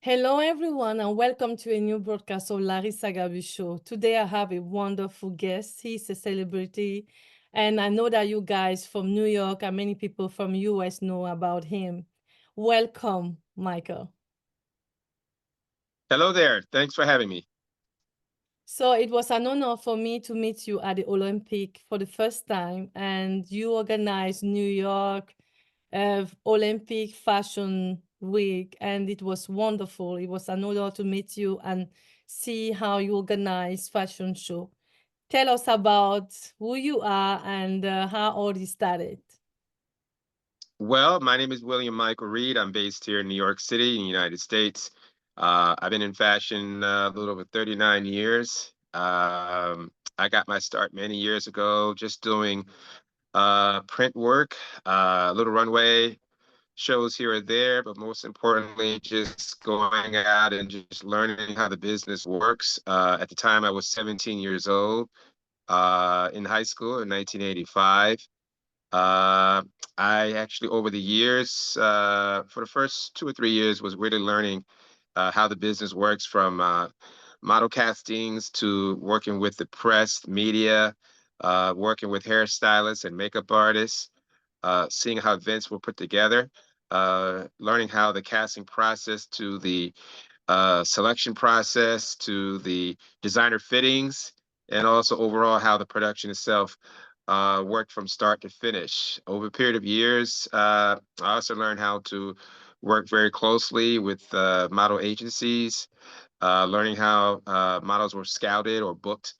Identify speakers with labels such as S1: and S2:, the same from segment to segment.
S1: Hello, everyone, and welcome to a new broadcast of Larisa Gabu Show. Today, I have a wonderful guest. He's a celebrity, and I know that you guys from New York and many people from US know about him. Welcome, Michael.
S2: Hello there. Thanks for having me.
S1: So it was an honor for me to meet you at the Olympic for the first time, and you organized New York Olympic Fashion Week, and it was wonderful. It was an honor to meet you and see how you organize fashion show. Tell us about who you are and how all this started.
S2: Well, my name is William Michael Reid. I'm based here in New York City in the United States. I've been in fashion a little over 39 years. I got my start many years ago just doing print work, little runway shows here or there, but most importantly, just going out and just learning how the business works. At the time, I was 17 years old in high school in 1985. Uh, I actually, over the years, for the first 2 or 3 years, was really learning how the business works from model castings to working with the press, media, working with hairstylists and makeup artists, seeing how events were put together, learning how the casting process to the selection process to the designer fittings, and also overall how the production itself worked from start to finish. Over a period of years, I also learned how to work very closely with model agencies, learning how models were scouted or booked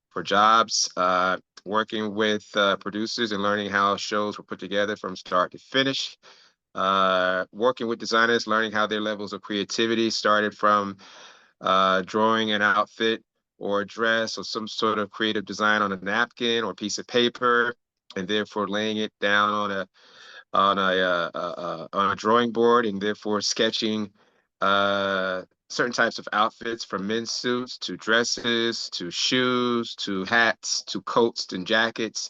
S2: for jobs, working with producers and learning how shows were put together from start to finish, working with designers, learning how their levels of creativity started from drawing an outfit or a dress or some sort of creative design on a napkin or piece of paper, and therefore laying it down on a drawing board, and therefore sketching certain types of outfits, from men's suits to dresses to shoes to hats to coats and jackets.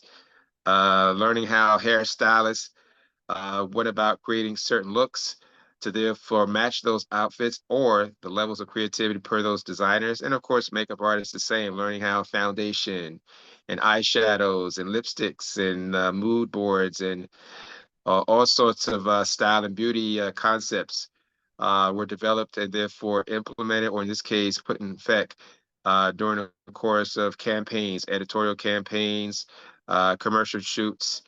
S2: Learning how hairstylists what about creating certain looks to therefore match those outfits or the levels of creativity per those designers? And of course, makeup artists the same, learning how foundation and eyeshadows and lipsticks and mood boards and all sorts of style and beauty concepts were developed and therefore implemented, or in this case, put in effect during the course of campaigns, editorial campaigns, commercial shoots,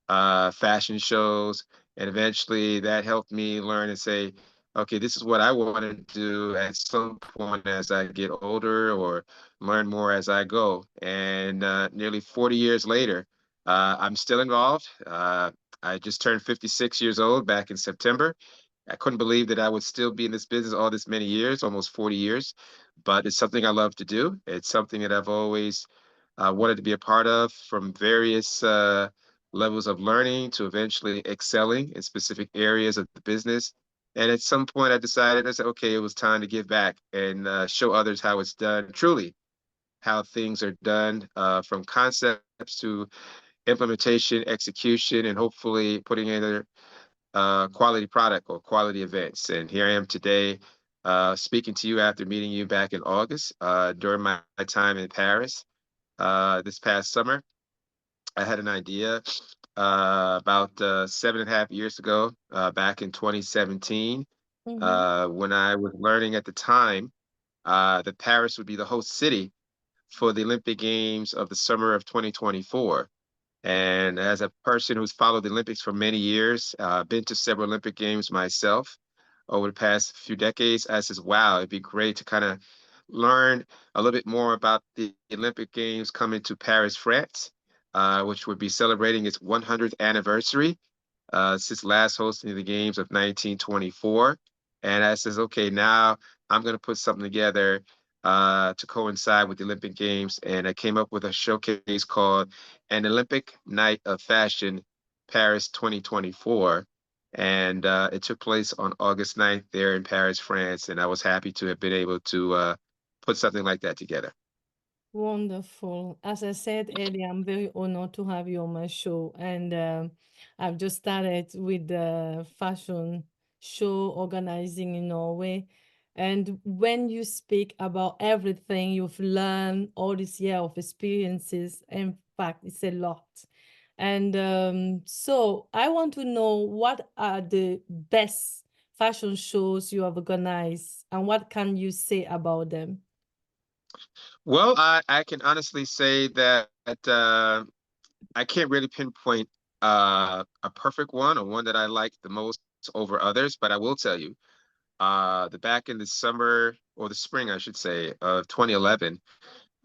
S2: fashion shows. And eventually that helped me learn and say, okay, this is what I want to do at some point as I get older or learn more as I go. And nearly 40 years later, I'm still involved. I just turned 56 years old back in September. I couldn't believe that I would still be in this business all this many years, almost 40 years, but it's something I love to do. It's something that I've always wanted to be a part of, from various levels of learning to eventually excelling in specific areas of the business. And at some point, I decided, I said, okay, it was time to give back and show others how it's done, truly, how things are done from concepts to implementation, execution, and hopefully putting in a quality product or quality events. And here I am today speaking to you after meeting you back in August during my time in Paris this past summer. I had an idea about 7.5 years ago, back in 2017,
S1: Mm-hmm.
S2: when I was learning at the time that Paris would be the host city for the Olympic Games of the summer of 2024. And as a person who's followed the Olympics for many years, been to several Olympic Games myself over the past few decades, I says, wow, it'd be great to kind of learn a little bit more about the Olympic Games coming to Paris, France, which would be celebrating its 100th anniversary since last hosting the games of 1924. And I says, okay, now I'm going to put something together to coincide with the Olympic Games. And I came up with a showcase called An Olympic Night of Fashion Paris 2024. And it took place on August 9th there in Paris, France. And I was happy to have been able to put something like that together.
S1: Wonderful. As I said earlier, I'm very honored to have you on my show. And I've just started with the fashion show organizing in Norway. And when you speak about everything you've learned all this year of experiences, in fact, it's a lot. And so I want to know, what are the best fashion shows you have organized and what can you say about them?
S2: Well, I can honestly say that I can't really pinpoint a perfect one or one that I like the most over others, but I will tell you, the back in the summer or the spring, I should say, of 2011,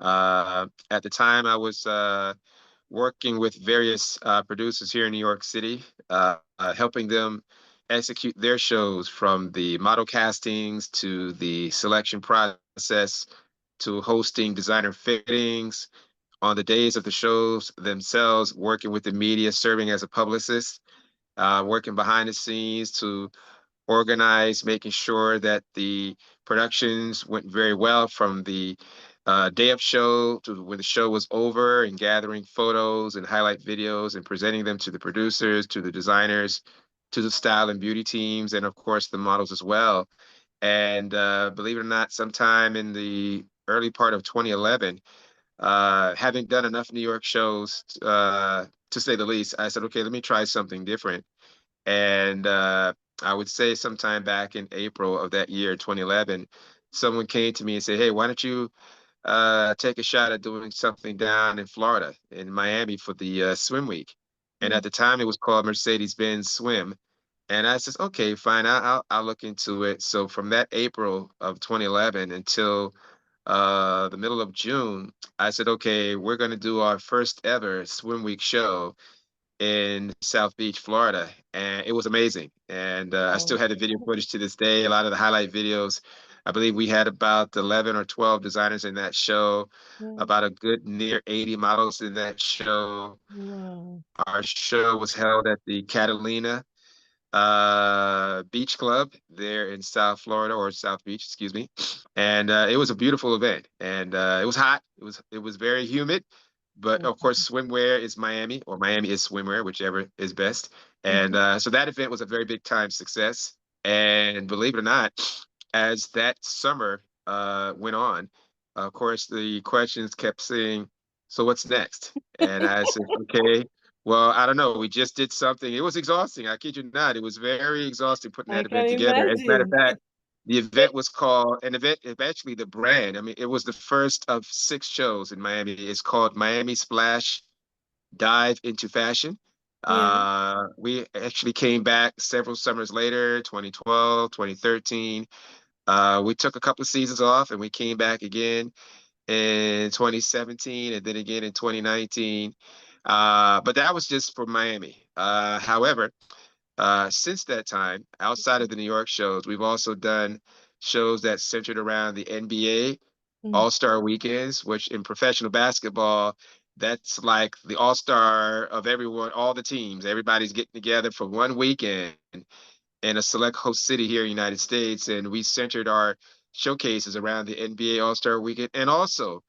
S2: at the time I was working with various producers here in New York City, helping them execute their shows from the model castings to the selection process to hosting designer fittings on the days of the shows themselves, working with the media, serving as a publicist, working behind the scenes to organize, making sure that the productions went very well from the day of show to when the show was over, and gathering photos and highlight videos and presenting them to the producers, to the designers, to the style and beauty teams, and of course the models as well. And believe it or not, sometime in the early part of 2011, having done enough New York shows, to say the least, I said, okay, let me try something different. And I would say sometime back in April of that year, 2011, someone came to me and said, hey, why don't you take a shot at doing something down in Florida, in Miami for the swim week? And at
S1: Mm.
S2: the time, it was called Mercedes-Benz Swim. And I said, okay, fine, I'll look into it. So from that April of 2011 until the middle of June, I said, okay, we're going to do our first ever swim week show in South Beach, Florida, and it was amazing. And I still
S1: Wow.
S2: had the video footage to this day, a lot of the highlight videos. I believe we had about 11 or 12 designers in that show,
S1: Yeah.
S2: about a good near 80 models in that show.
S1: Wow.
S2: Our show was held at the Catalina Beach Club there in South Florida, or South Beach, excuse me. And it was a beautiful event, and it was hot. It was very humid, but of course, swimwear is Miami, or Miami is swimwear, whichever is best. And
S1: Mhm.
S2: so that event was a very big time success. And believe it or not, as that summer went on, of course, the questions kept saying, "So what's next?" And I said, "Okay, well, I don't know. We just did something. It was exhausting. I kid you not. It was very exhausting putting
S1: I
S2: that
S1: can
S2: event together. As a matter of
S1: imagine.
S2: fact, the event was called an event, eventually the brand. I mean, it was the first of 6 shows in Miami. It's called Miami Splash Dive into Fashion.
S1: Yeah.
S2: We actually came back several summers later, 2012, 2013. We took a couple of seasons off and we came back again in 2017 and then again in 2019. But that was just for Miami. However, since that time, outside of the New York shows, we've also done shows that centered around the NBA
S1: Mm.
S2: All-Star weekends, which in professional basketball, that's like the all-star of everyone, all the teams. Everybody's getting together for one weekend in a select host city here in the United States. And we centered our showcases around the NBA All-Star weekend and also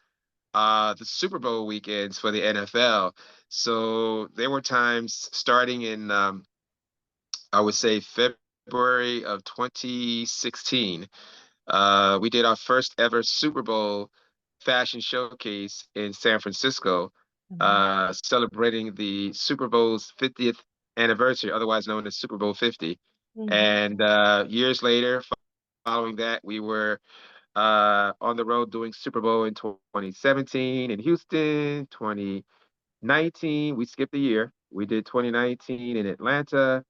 S2: the Super Bowl weekends for the NFL. So there were times starting in I would say February of 2016. We did our first ever Super Bowl fashion showcase in San Francisco,
S1: Mhm.
S2: celebrating the Super Bowl's 50th anniversary, otherwise known as Super Bowl 50.
S1: Mhm.
S2: And years later, following that, we were on the road doing Super Bowl in 2017 in Houston, 2019. We skipped a year. We did 2019 in Atlanta,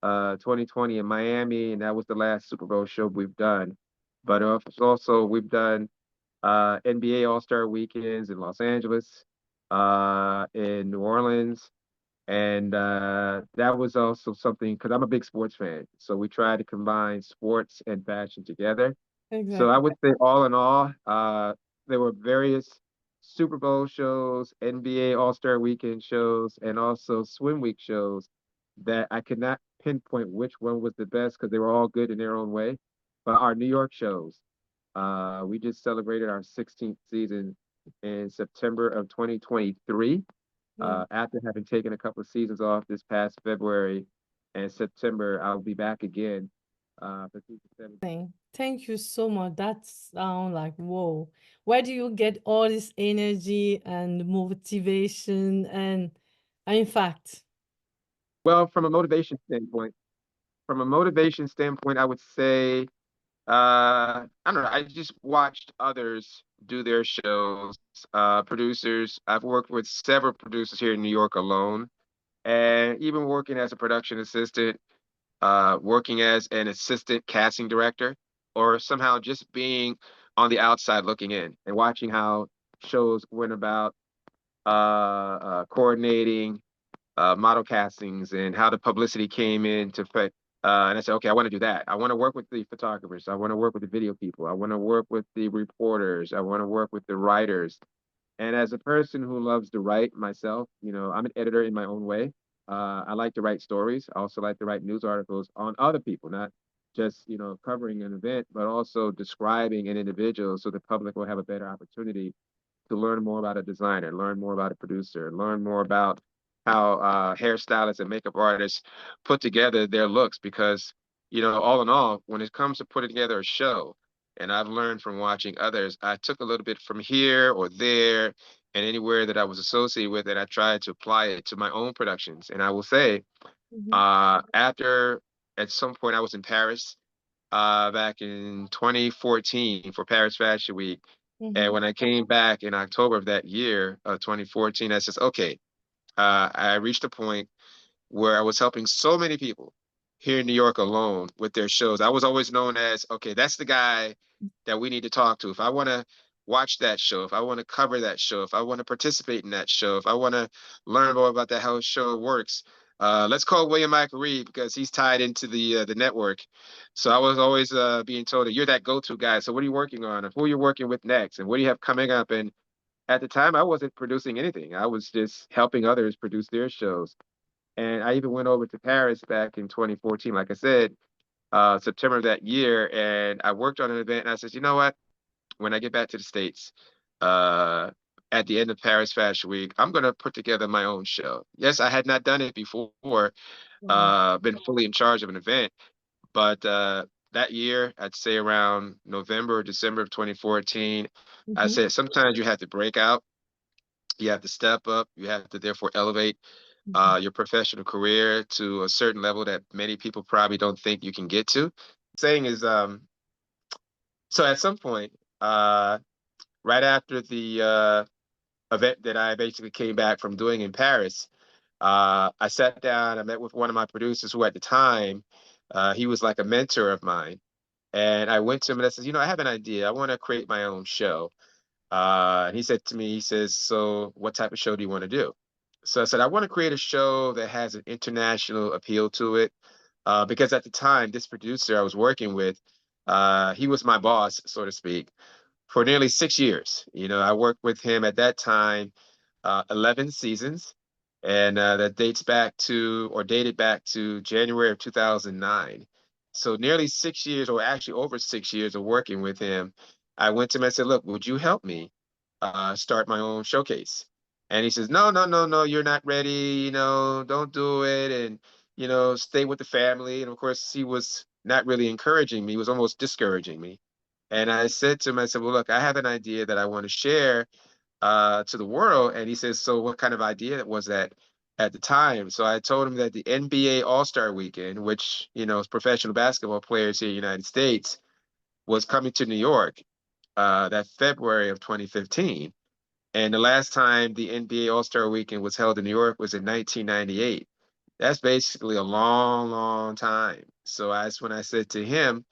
S2: 2020 in Miami, and that was the last Super Bowl show we've done. But also we've done NBA All-Star weekends in Los Angeles, in New Orleans, and that was also something because I'm a big sports fan. So we try to combine sports and fashion together. So I
S1: Exactly.
S2: would say all in all, there were various Super Bowl shows, NBA All-Star Weekend shows, and also Swim Week shows that I could not pinpoint which one was the best because they were all good in their own way. But our New York shows, we just celebrated our 16th season in September of 2023.
S1: Yeah.
S2: After having taken a couple of seasons off this past February and September, I'll be back again for 2017.
S1: Thank you so much. That sound like whoa. Where do you get all this energy and motivation and in fact?
S2: Well, from a motivation standpoint, I would say, I don't know, I just watched others do their shows, producers. I've worked with several producers here in New York alone, and even working as a production assistant, working as an assistant casting director, or somehow just being on the outside looking in and watching how shows went about, coordinating model castings and how the publicity came into effect. And I said, okay, I want to do that. I want to work with the photographers. I want to work with the video people. I want to work with the reporters. I want to work with the writers. And as a person who loves to write myself, I'm an editor in my own way. I like to write stories. I also like to write news articles on other people, not just, covering an event, but also describing an individual so the public will have a better opportunity to learn more about a designer, learn more about a producer, learn more about how hairstylists and makeup artists put together their looks. Because, all in all, when it comes to putting together a show, and I've learned from watching others, I took a little bit from here or there and anywhere that I was associated with, and I tried to apply it to my own productions. And I will say,
S1: Mhm,
S2: after at some point I was in Paris back in 2014 for Paris Fashion Week. And
S1: mhm,
S2: when I came back in October of that year, 2014, I says, okay, I reached a point where I was helping so many people here in New York alone with their shows. I was always known as, okay, that's the guy that we need to talk to. If I want to watch that show, if I want to cover that show, if I want to participate in that show, if I want to learn more about that, how the show works, let's call William Michael Reid because he's tied into the network. So I was always being told that you're that go-to guy. So what are you working on? And who are you working with next? And what do you have coming up? And at the time, I wasn't producing anything. I was just helping others produce their shows. And I even went over to Paris back in 2014, like I said, September of that year, and I worked on an event. And I said, you know what? When I get back to the States, uh, at the end of Paris Fashion Week, I'm going to put together my own show. Yes, I had not done it before,
S1: wow,
S2: been fully in charge of an event, but that year, I'd say around November or December of 2014, I
S1: mhm,
S2: said sometimes you have to break out, you have to step up, you have to therefore elevate
S1: mhm,
S2: your professional career to a certain level that many people probably don't think you can get to. Saying is, so at some point, right after the event that I basically came back from doing in Paris, I sat down, I met with one of my producers who at the time, he was like a mentor of mine. And I went to him and I said, I have an idea. I want to create my own show. And he said to me, he says, so what type of show do you want to do? So I said, I want to create a show that has an international appeal to it. Because at the time, this producer I was working with, he was my boss, so to speak, for nearly 6 years. I worked with him at that time, 11 seasons. And that dated back to January of 2009. So nearly 6 years, or actually over 6 years of working with him. I went to him and said, look, would you help me start my own showcase? And he says, no, no, no, no, you're not ready. Don't do it. And, stay with the family. And of course, he was not really encouraging me. He was almost discouraging me. And I said to him, I said, well, look, I have an idea that I want to share to the world. And he says, so what kind of idea was that at the time? So I told him that the NBA All-Star Weekend, which, is professional basketball players here in the United States, was coming to New York that February of 2015. And the last time the NBA All-Star Weekend was held in New York was in 1998. That's basically a long, long time. So that's when I said to him,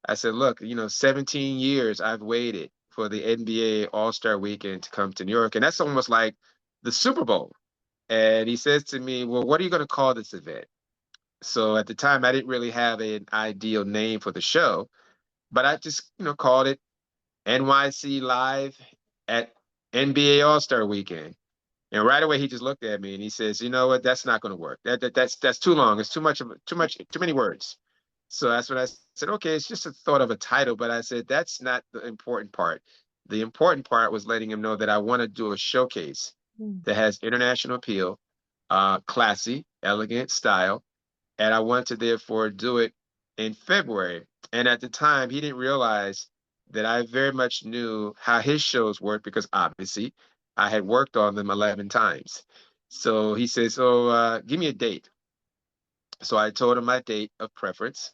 S2: I said, look, 17 years I've waited for the NBA All-Star Weekend to come to New York. And that's almost like the Super Bowl. And he says to me, well, what are you going to call this event? So at the time, I didn't really have an ideal name for the show, but I just, called it NYC Live at NBA All-Star Weekend. And right away he just looked at me and he says, "You know what? That's not going to work. That's too long. It's too many words." So that's when I said, "Okay, it's just a thought of a title." But I said that's not the important part. The important part was letting him know that I want to do a showcase
S1: mm,
S2: that has international appeal, classy, elegant style, and I want to therefore do it in February. And at the time, he didn't realize that I very much knew how his shows work because obviously I had worked on them 11 times. So he says, "So give me a date." So I told him my date of preference.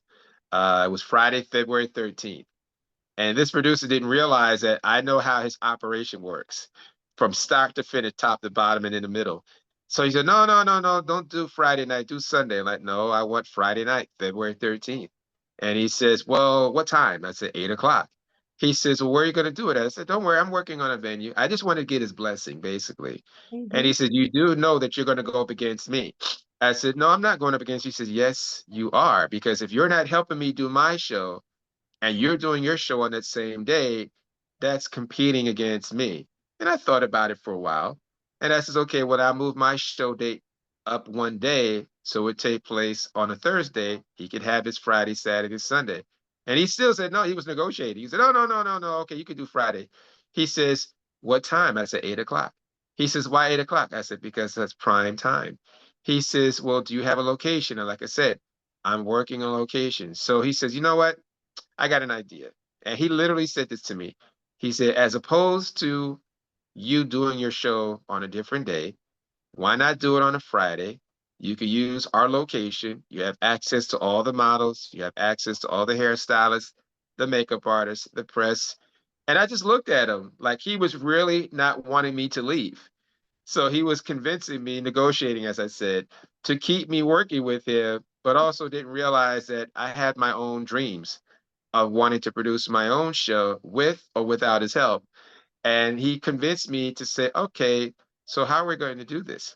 S2: It was Friday, February 13th. And this producer didn't realize that I know how his operation works from start to finish, top to bottom, and in the middle. So he said, "No, no, no, no, don't do Friday night, do Sunday." I'm like, "No, I want Friday night, February 13th. And he says, "Well, what time?" I said, 8 o'clock. He says, "Well, where are you going to do it?" I said, "Don't worry, I'm working on a venue. I just want to get his blessing, basically." And
S1: Mm-hmm.
S2: he said, "You do know that you're going to go up against me." I said, "No, I'm not going up against you." He says, "Yes, you are, because if you're not helping me do my show, and you're doing your show on that same day, that's competing against me." And I thought about it for a while. And I says, "Okay, well, I'll move my show date up one day so it would take place on a Thursday. He could have his Friday, Saturday, Sunday." And he still said, no, he was negotiating. He said, "Oh, no, no, no, no. Okay, you could do Friday." He says, "What time?" I said, 8 o'clock. He says, "Why 8 o'clock?" I said, "Because that's prime time." He says, "Well, do you have a location?" And like I said, I'm working on location. So he says, "You know what? I got an idea." And he literally said this to me. He said, "As opposed to you doing your show on a different day, why not do it on a Friday? You could use our location. You have access to all the models. You have access to all the hairstylists, the makeup artists, the press." And I just looked at him like he was really not wanting me to leave. So he was convincing me, negotiating, as I said, to keep me working with him, but also didn't realize that I had my own dreams of wanting to produce my own show with or without his help. And he convinced me to say, "Okay, so how are we going to do this?"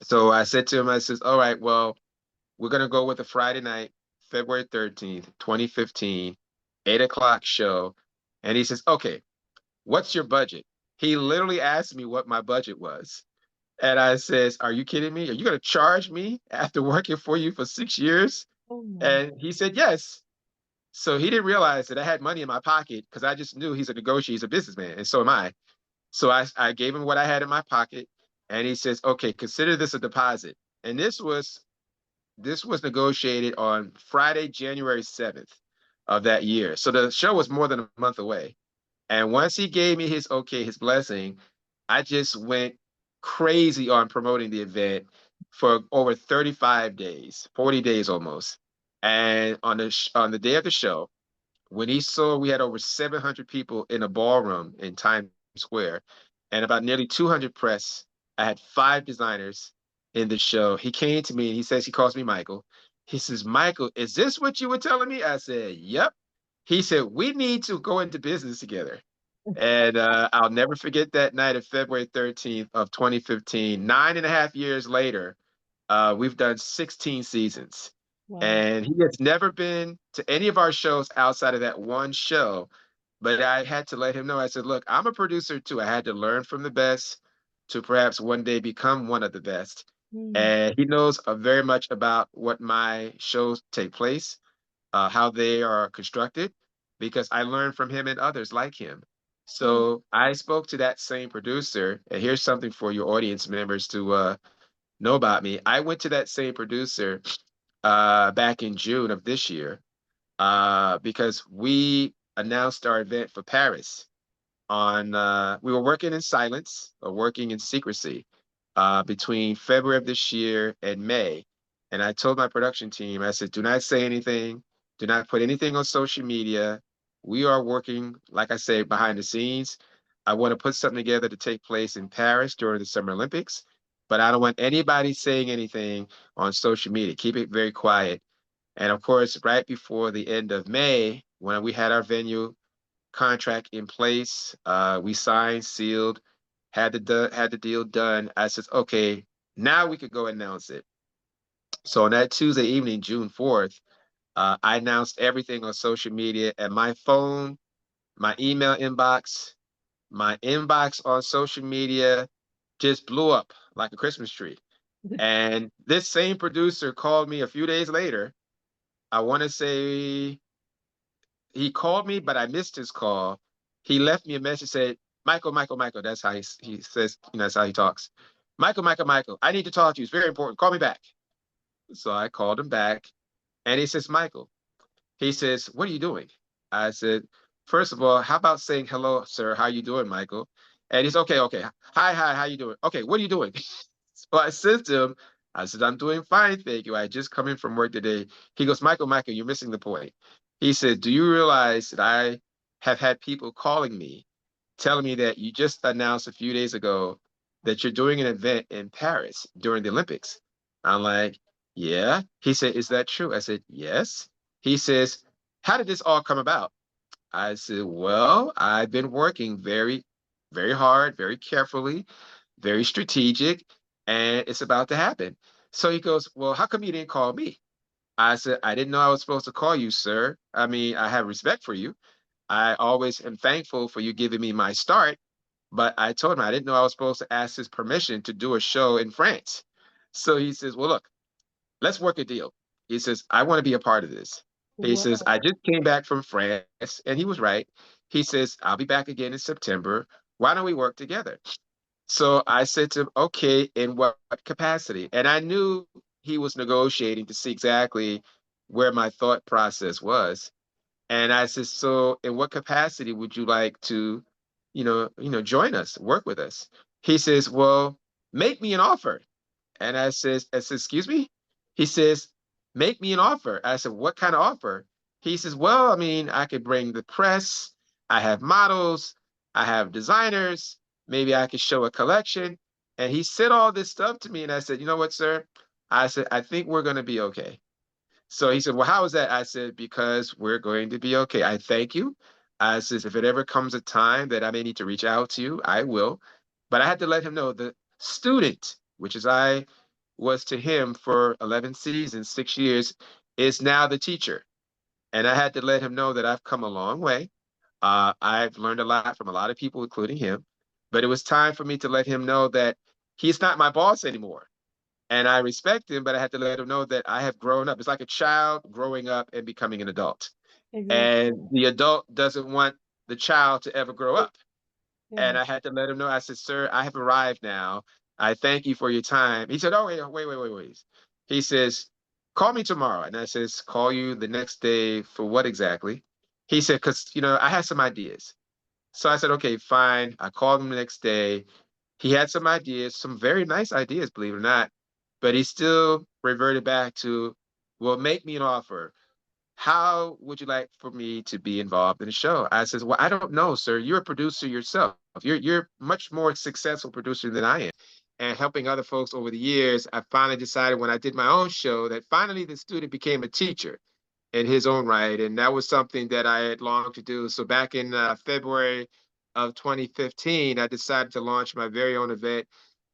S2: So I said to him, I says, "All right, well, we're going to go with a Friday night, February 13th, 2015, 8 o'clock show." And he says, "Okay, what's your budget?" He literally asked me what my budget was. And I says, "Are you kidding me? Are you going to charge me after working for you for 6 years?"
S1: Oh my.
S2: And he said, "Yes." So he didn't realize that I had money in my pocket because I just knew he's a negotiator, he's a businessman, and so am I. So I gave him what I had in my pocket, and he says, "Okay, consider this a deposit." And this was negotiated on Friday, January 7th of that year. So the show was more than a month away. And once he gave me his okay, his blessing, I just went crazy on promoting the event for over 35 days, 40 days almost. And on the day of the show, when he saw we had over 700 people in a ballroom in Times Square and about nearly 200 press, I had 5 designers in the show. He came to me and he says, he calls me Michael. He says, "Michael, is this what you were telling me?" I said, "Yep." He said, "We need to go into business together." And I'll never forget that night of February 13th of 2015. 9.5 years later, we've done 16 seasons.
S1: Wow.
S2: And he has never been to any of our shows outside of that one show. But I had to let him know. I said, "Look, I'm a producer too. I had to learn from the best to perhaps one day become one of the best."
S1: Mm.
S2: And he knows very much about what my shows take place, how they are constructed, because I learned from him and others like him.
S1: Oh.
S2: So I spoke to that same producer, and here's something for your audience members to know about me. I went to that same producer back in June of this year because we announced our event for Paris we were working in silence or working in secrecy between February of this year and May. And I told my production team, I said, "Do not say anything. Do not put anything on social media. We are working, like I say, behind the scenes. I want to put something together to take place in Paris during the Summer Olympics, but I don't want anybody saying anything on social media. Keep it very quiet." And of course, right before the end of May, when we had our venue contract in place. We signed, sealed, had the deal done. I said, "Okay, now we could go announce it." So on that Tuesday evening, June 4th, I announced everything on social media, and my phone, my email inbox, my inbox on social media just blew up like a Christmas tree. And this same producer called me a few days later. I want to say he called me, but I missed his call. He left me a message, said, "Michael, Michael, Michael." That's how he says, that's how he talks. "Michael, Michael, Michael, I need to talk to you. It's very important. Call me back." So I called him back. And he says, Michael, he says, what are you doing? I said, first of all, how about saying hello, sir? How you doing, Michael? And he's okay, okay. Hi, hi, how you doing? Okay, what are you doing? So I said to him, I said, I'm doing fine, thank you. I just come in from work today. He goes, Michael, Michael, you're missing the point. He said, do you realize that I have had people calling me, telling me that you just announced a few days ago that you're doing an event in Paris during the Olympics? I'm like, yeah. He said, is that true? I said, yes. He says, how did this all come about? I said, well, I've been working very, very hard, very carefully, very strategic, and it's about to happen. So he goes, well, how come you didn't call me? I said, I didn't know I was supposed to call you, sir. I mean, I have respect for you. I always am thankful for you giving me my start, but I told him I didn't know I was supposed to ask his permission to do a show in France. So he says, well, look, let's work a deal. He says, I want to be a part of this. He says,
S1: Wow.
S2: I just came back from France, and he was right. He says, I'll be back again in September. Why don't we work together? So I said to him, okay, in what capacity? And I knew he was negotiating to see exactly where my thought process was. And I said, so in what capacity would you like to, join us, work with us? He says, well, make me an offer. And I said, excuse me? He says, make me an offer. I said, what kind of offer? He says, well, I mean, I could bring the press. I have models. I have designers. Maybe I could show a collection. And he said all this stuff to me. And I said, you know what, sir? I said, I think we're going to be okay. So he said, well, how is that? I said, because we're going to be okay. I thank you. I says, if it ever comes a time that I may need to reach out to you, I will. But I had to let him know the student, which is I was to him for 11 seasons, 6 years, is now the teacher. And I had to let him know that I've come a long way. I've learned a lot from a lot of people, including him. But it was time for me to let him know that he's not my boss anymore. And I respect him, but I had to let him know that I have grown up. It's like a child growing up and becoming an adult.
S1: Exactly.
S2: And the adult doesn't want the child to ever grow up. And
S1: Yeah.
S2: I had to let him know. I said, sir, I have arrived now. I thank you for your time. He said, oh, wait. He says, call me tomorrow. And I says, call you the next day for what exactly? He said, because, I had some ideas. So I said, okay, fine. I called him the next day. He had some ideas, some very nice ideas, believe it or not, but he still reverted back to, well, make me an offer. How would you like for me to be involved in the show? I says, well, I don't know, sir. You're a producer yourself. You're much more successful producer than I am. And helping other folks over the years, I finally decided when I did my own show that finally the student became a teacher in his own right. And that was something that I had longed to do. So back in February of 2015, I decided to launch my very own event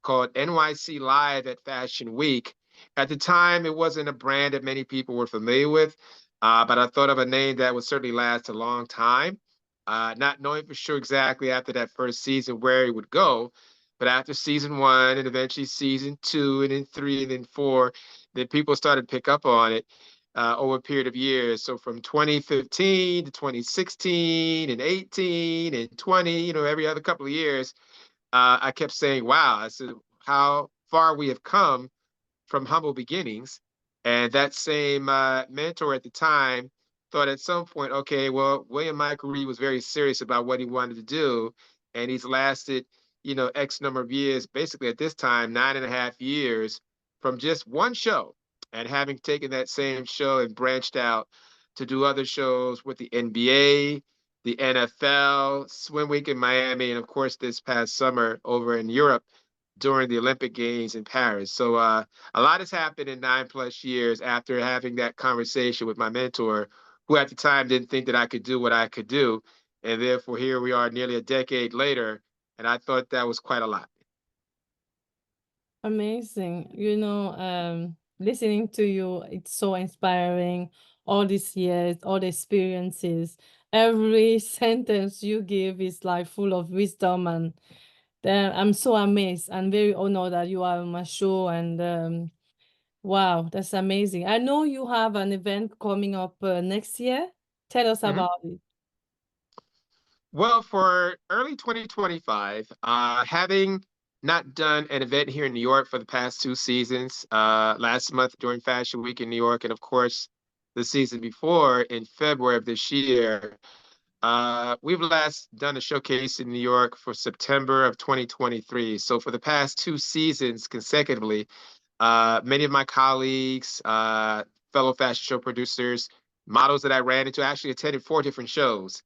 S2: called NYC Live at Fashion Week. At the time, it wasn't a brand that many people were familiar with, but I thought of a name that would certainly last a long time. Not knowing for sure exactly after that first season where it would go, but after season one and eventually season two and then three and then four, then people started to pick up on it over a period of years. So from 2015 to 2016 and 18 and 20, every other couple of years, I kept saying, wow, I said, how far we have come from humble beginnings. And that same mentor at the time thought at some point, okay, well, William Michael Reid was very serious about what he wanted to do. And he's lasted, X number of years, basically at this time, 9.5 years from just one show. And having taken that same show and branched out to do other shows with the NBA, the NFL, Swim Week in Miami, and of course, this past summer over in Europe during the Olympic Games in Paris. So a lot has happened in 9+ years after having that conversation with my mentor, who at the time didn't think that I could do what I could do. And therefore, here we are nearly a decade later. And I thought that was quite a lot.
S1: Amazing. Listening to you, it's so inspiring. All these years, all the experiences, every sentence you give is like full of wisdom, and then I'm so amazed and very honored that you are on my show. And wow, that's amazing. I know you have an event coming up next year. Tell us
S2: Mhm.
S1: about it.
S2: Well, for early 2025, having not done an event here in New York for the past two seasons, last month during Fashion Week in New York, and of course, the season before in February of this year. We've last done a showcase in New York for September of 2023. So for the past 2 seasons consecutively, many of my colleagues, fellow fashion show producers, models that I ran into, actually attended 4 different shows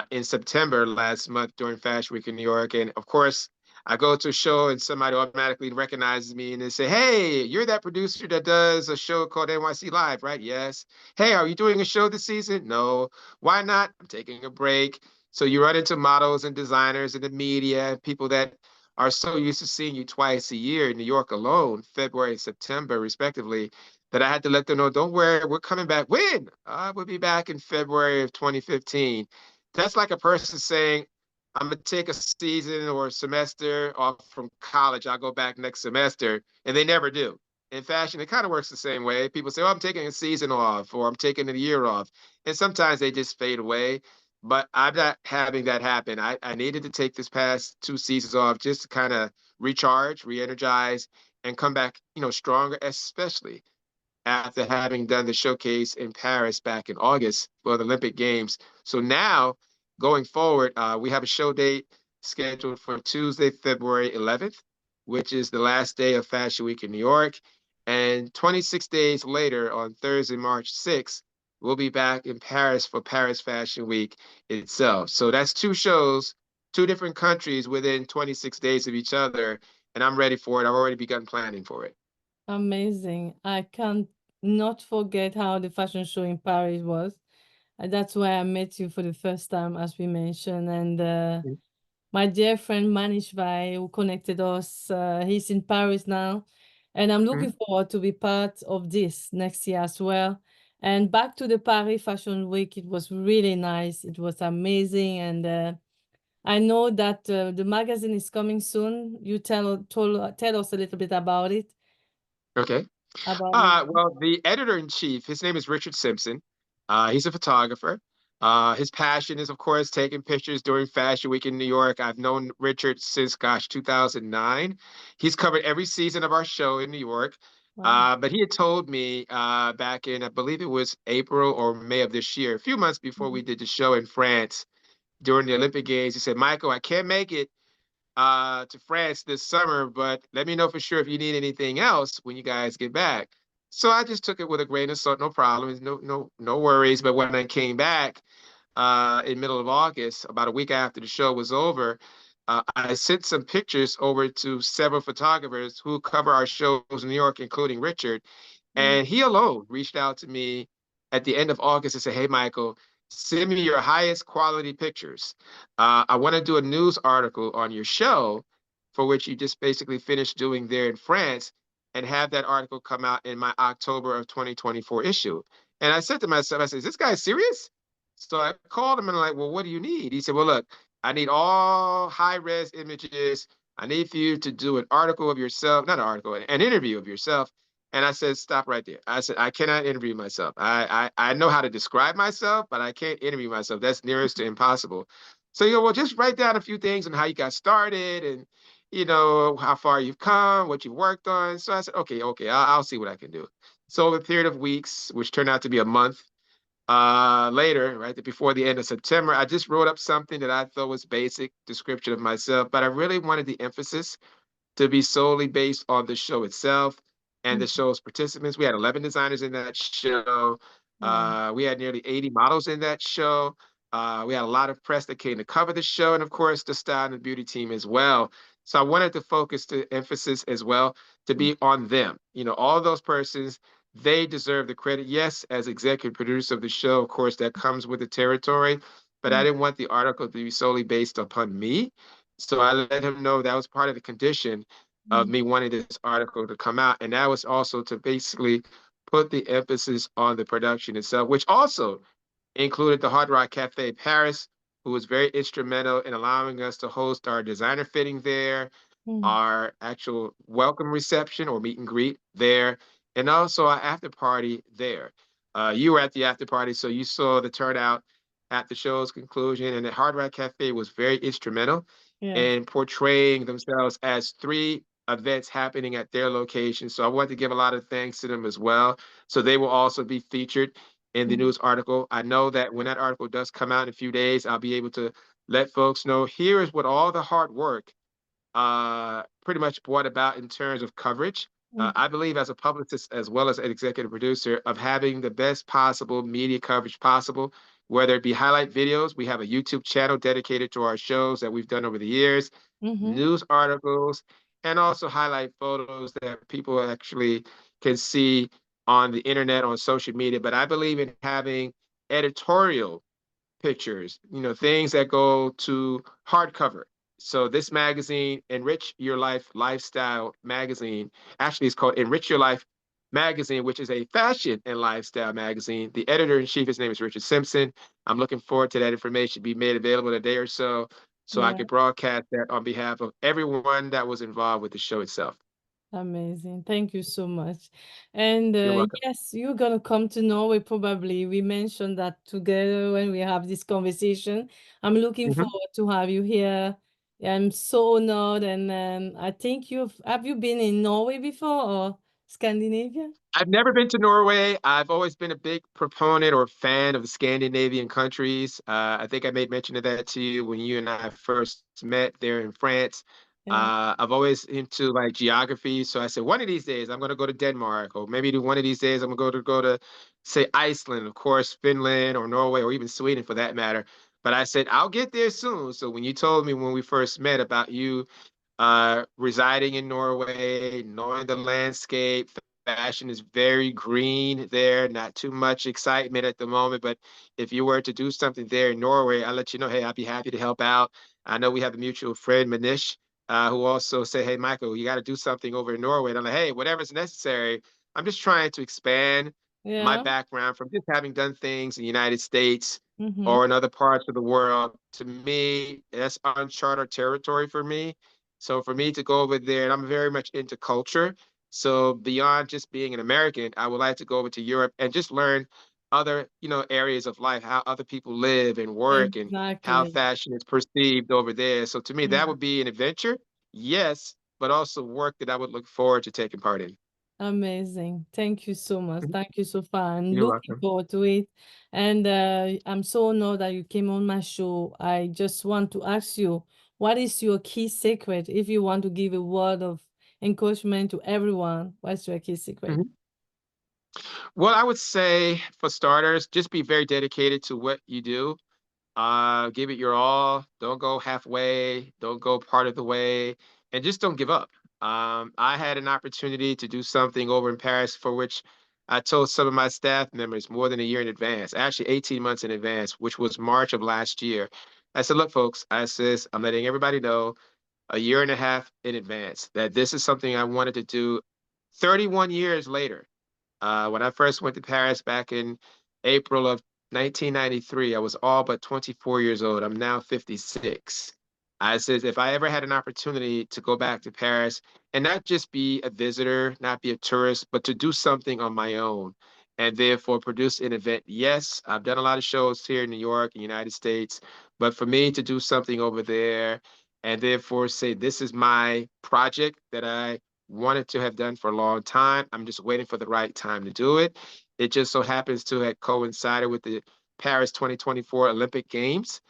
S2: in September last month during Fashion Week in New York. And of course, I go to a show and somebody automatically recognizes me and they say, "Hey, you're that producer that does a show called NYC Live, right?" "Yes." "Hey, are you doing a show this season?" "No." "Why not?" "I'm taking a break." So you run into models and designers and the media, people that are so used to seeing you twice a year in New York alone, February and September, respectively, that I had to let them know, "Don't worry, we're coming back." "When?" "We'll be back in February of 2015. That's like a person saying, "I'm gonna take a season or a semester off from college. I'll go back next semester," and they never do. In fashion, it kind of works the same way. People say, "Oh, I'm taking a season off," or "I'm taking a year off," and sometimes they just fade away. But I'm not having that happen. I needed to take this past 2 seasons off just to kind of recharge, re-energize, and come back, stronger, especially after having done the showcase in Paris back in August for the Olympic Games. So now, going forward, we have a show date scheduled for Tuesday, February 11th, which is the last day of Fashion Week in New York. And 26 days later, on Thursday, March 6th, we'll be back in Paris for Paris Fashion Week itself. So that's 2 shows, 2 different countries within 26 days of each other. And I'm ready for it. I've already begun planning for it.
S1: Amazing. I can't not forget how the fashion show in Paris was. That's where I met you for the first time, as we mentioned. And my dear friend Manish Vai, who connected us, he's in Paris now. And I'm looking forward to be part of this next year as well. And back to the Paris Fashion Week, it was really nice. It was amazing. And I know that the magazine is coming soon. You tell us a little bit about it.
S2: Okay.
S1: About it.
S2: Well, the editor-in-chief, his name is Richard Simpson. He's a photographer. His passion is, of course, taking pictures during Fashion Week in New York. I've known Richard since, gosh, 2009. He's covered every season of our show in New York.
S1: Wow.
S2: But he had told me back in, I believe it was April or May of this year, a few months before we did the show in France during the Olympic Games, he said, "Michael, I can't make it to France this summer, but let me know for sure if you need anything else when you guys get back." So I just took it with a grain of salt, no problem, no worries. But when I came back in middle of August, about a week after the show was over, I sent some pictures over to several photographers who cover our shows in New York, including Richard.
S1: Mm,
S2: And he alone reached out to me at the end of August and said, "Hey, Michael, send me your highest quality pictures. I want to do a news article on your show for which you just basically finished doing there in France and have that article come out in my October of 2024 issue." And I said to myself, I said, "Is this guy serious?" So I called him and I'm like, "Well, what do you need?" He said, "Well, look, I need all high-res images. I need for you to do an article of yourself, not an article, an interview of yourself." And I said, "Stop right there." I said, "I cannot interview myself. I know how to describe myself, but I can't interview myself. That's nearest to impossible." So you go, "Well, just write down a few things on how you got started and how far you've come, what you've worked on." So I said, "Okay, I'll see what I can do." So over a period of weeks, which turned out to be a month later, right before the end of September, I just wrote up something that I thought was basic description of myself, but I really wanted the emphasis to be solely based on the show itself and the
S1: mm,
S2: show's participants. We had 11 designers in that show.
S1: wow.
S2: We had nearly 80 models in that show. We had a lot of press that came to cover the show, and of course, the style and beauty team as well. So I wanted to focus the emphasis as well to
S1: Mm,
S2: be on them. All those persons, they deserve the credit. Yes, as executive producer of the show, of course, that comes with the territory, but I
S1: mm,
S2: didn't want the article to be solely based upon me. So I let him know that was part of the condition of
S1: mm,
S2: me wanting this article to come out. And that was also to basically put the emphasis on the production itself, which also included the Hard Rock Cafe Paris, who was very instrumental in allowing us to host our designer fitting there,
S1: mm,
S2: our actual welcome reception or meet and greet there, and also our after party there. You were at the after party, so you saw the turnout at the show's conclusion, and the Hard Rock Cafe was very instrumental
S1: yes.
S2: in portraying themselves as 3 events happening at their location. So I want to give a lot of thanks to them as well. So they will also be featured in the
S1: Mhm.
S2: news article. I know that when that article does come out in a few days, I'll be able to let folks know here is what all the hard work pretty much brought about in terms of coverage.
S1: Mhm.
S2: I believe as a publicist as well as an executive producer of having the best possible media coverage possible, whether it be highlight videos. We have a YouTube channel dedicated to our shows that we've done over the years,
S1: Mhm.
S2: news articles, and also highlight photos that people actually can see on the internet, on social media. But I believe in having editorial pictures, things that go to hardcover. So this magazine, Enrich Your Life Lifestyle magazine, actually is called Enrich Your Life magazine, which is a fashion and lifestyle magazine. The editor-in-chief, his name is Richard Simpson. I'm looking forward to that information be made available in a day or so I
S1: Yeah,
S2: could broadcast that on behalf of everyone that was involved with the show itself.
S1: amazing. Thank you so much. And
S2: You're welcome.
S1: yes, you're gonna come to Norway probably. We mentioned that together when we have this conversation. I'm looking
S2: Mhm.
S1: forward to have you here. I'm so honored, and I think have you been in Norway before or Scandinavia?
S2: I've never been to Norway. I've always been a big proponent or fan of the Scandinavian countries. I think I made mention of that to you when you and I first met there in France.
S1: Yeah,
S2: I've always into like geography, so I said one of these days I'm going to go to Denmark, or maybe one of these days I'm going to go to say Iceland, of course, Finland or Norway or even Sweden for that matter. But I said I'll get there soon. So when you told me when we first met about you residing in Norway, knowing the landscape. Fashion is very green there, not too much excitement at the moment. But if you were to do something there in Norway, I'll let you know, hey, I'd be happy to help out. I know we have a mutual friend, Manish, who also said, hey, Michael, you got to do something over in Norway. And I'm like, hey, whatever's necessary. I'm just trying to expand my
S1: yeah.
S2: background from just having done things in the United States
S1: Mm-hmm.
S2: or in other parts of the world. To me, that's uncharted territory for me. So for me to go over there, and I'm very much into culture. So beyond just being an American, I would like to go over to Europe and just learn other, areas of life, how other people live and work and how
S1: Exactly.
S2: fashion is perceived over there. So to me, that
S1: Mm.
S2: would be an adventure, yes, but also work that I would look forward to taking part in.
S1: Amazing. Thank you so much.
S2: Mhm.
S1: Thank you so far. I'm
S2: You're
S1: looking
S2: welcome.
S1: forward to it. And I'm so honored that you came on my show. I just want to ask you, what is your key secret? If you want to give a word of encouragement to everyone, what's your key secret?
S2: Mhm. Well, I would say for starters, just be very dedicated to what you do. Give it your all. Don't go halfway. Don't go part of the way, and just don't give up. I had an opportunity to do something over in Paris for which I told some of my staff members more than a year in advance, actually 18 months in advance, which was March of last year. I said, look, folks, I says, I'm letting everybody know a year and a half in advance that this is something I wanted to do 31 years later. When I first went to Paris back in April of 1993, I was all but 24 years old. I'm now 56. I said, if I ever had an opportunity to go back to Paris and not just be a visitor, not be a tourist, but to do something on my own and therefore produce an event. Yes, I've done a lot of shows here in New York and United States, but for me to do something over there and therefore say, this is my project that I wanted to have done for a long time. I'm just waiting for the right time to do it. It just so happens to have coincided with the Paris 2024 Olympic Games.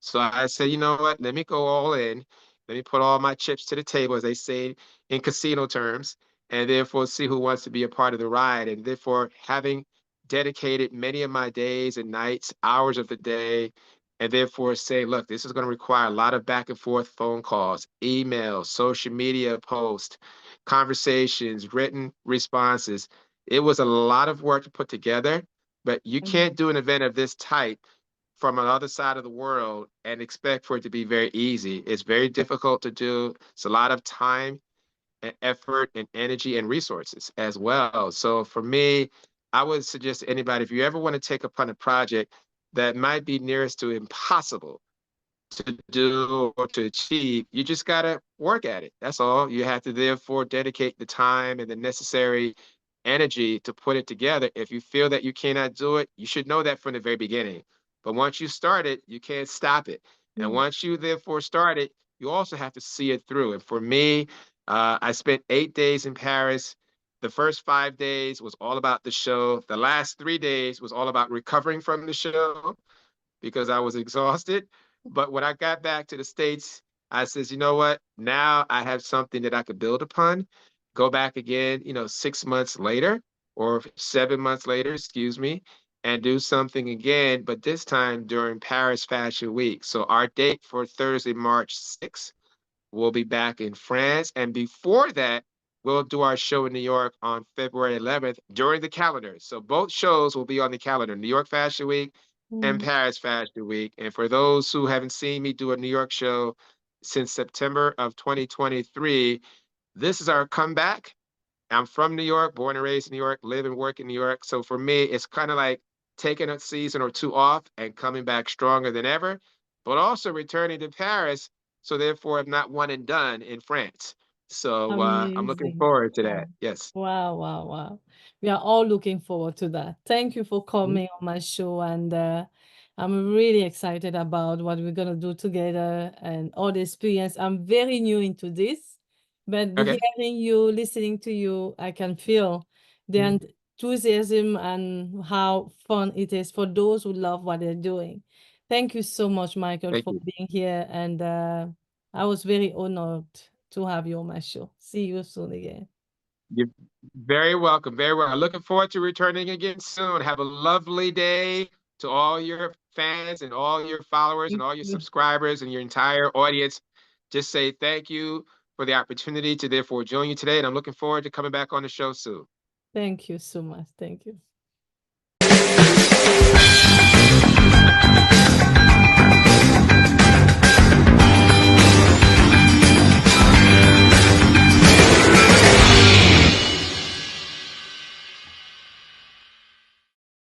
S2: So I said, you know what? Let me go all in. Let me put all my chips to the table, as they say in casino terms, and therefore see who wants to be a part of the ride. And therefore, having dedicated many of my days and nights, hours of the day, and therefore say, look, this is going to require a lot of back and forth phone calls, emails, social media posts, conversations, written responses. It was a lot of work to put together, but you
S1: Mm.
S2: can't do an event of this type from another side of the world and expect for it to be very easy. It's very difficult to do. It's a lot of time and effort and energy and resources as well. So for me, I would suggest to anybody, if you ever want to take upon a project that might be nearest to impossible to do or to achieve, you just got to work at it. That's all. You have to therefore dedicate the time and the necessary energy to put it together. If you feel that you cannot do it, you should know that from the very beginning. But once you start it, you can't stop it. And
S1: Mm.
S2: once you therefore start it, you also have to see it through. And for me, I spent 8 days in Paris. The first 5 days was all about the show. The last 3 days was all about recovering from the show because I was exhausted. But when I got back to the States, I says, you know what? Now I have something that I could build upon. Go back again, 6 months later or 7 months later, excuse me, and do something again, but this time during Paris Fashion Week. So our date for Thursday, March 6th, we'll be back in France. And before that, we'll do our show in New York on February 11th during the calendar. So both shows will be on the calendar, New York Fashion Week and
S1: Mm,
S2: Paris Fashion Week. And for those who haven't seen me do a New York show since September of 2023, this is our comeback. I'm from New York, born and raised in New York, live and work in New York. So for me, it's kind of like taking a season or two off and coming back stronger than ever, but also returning to Paris. So therefore, I'm not one and done in France. So I'm looking
S1: amazing.
S2: forward to that.
S1: Wow.
S2: Yes.
S1: Wow, wow, wow. We are all looking forward to that. Thank you for
S2: Mhm.
S1: coming on my show, and I'm really excited about what we're gonna do together and all the experience. I'm very new into this, but
S2: Okay.
S1: hearing you, listening to you, I can feel the
S2: Mhm.
S1: enthusiasm and how fun it is for those who love what they're doing. Thank you so much, Michael,
S2: Thank
S1: for
S2: you.
S1: being here, and I was very honored to have you on my show. See you soon again.
S2: You're very welcome. Very well. Looking forward to returning again soon. Have a lovely day to all your fans and all your followers and
S1: Thank
S2: all your
S1: you.
S2: subscribers and your entire audience. Just say thank you for the opportunity to therefore join you today. And I'm looking forward to coming back on the show soon.
S1: Thank you so much. Thank you.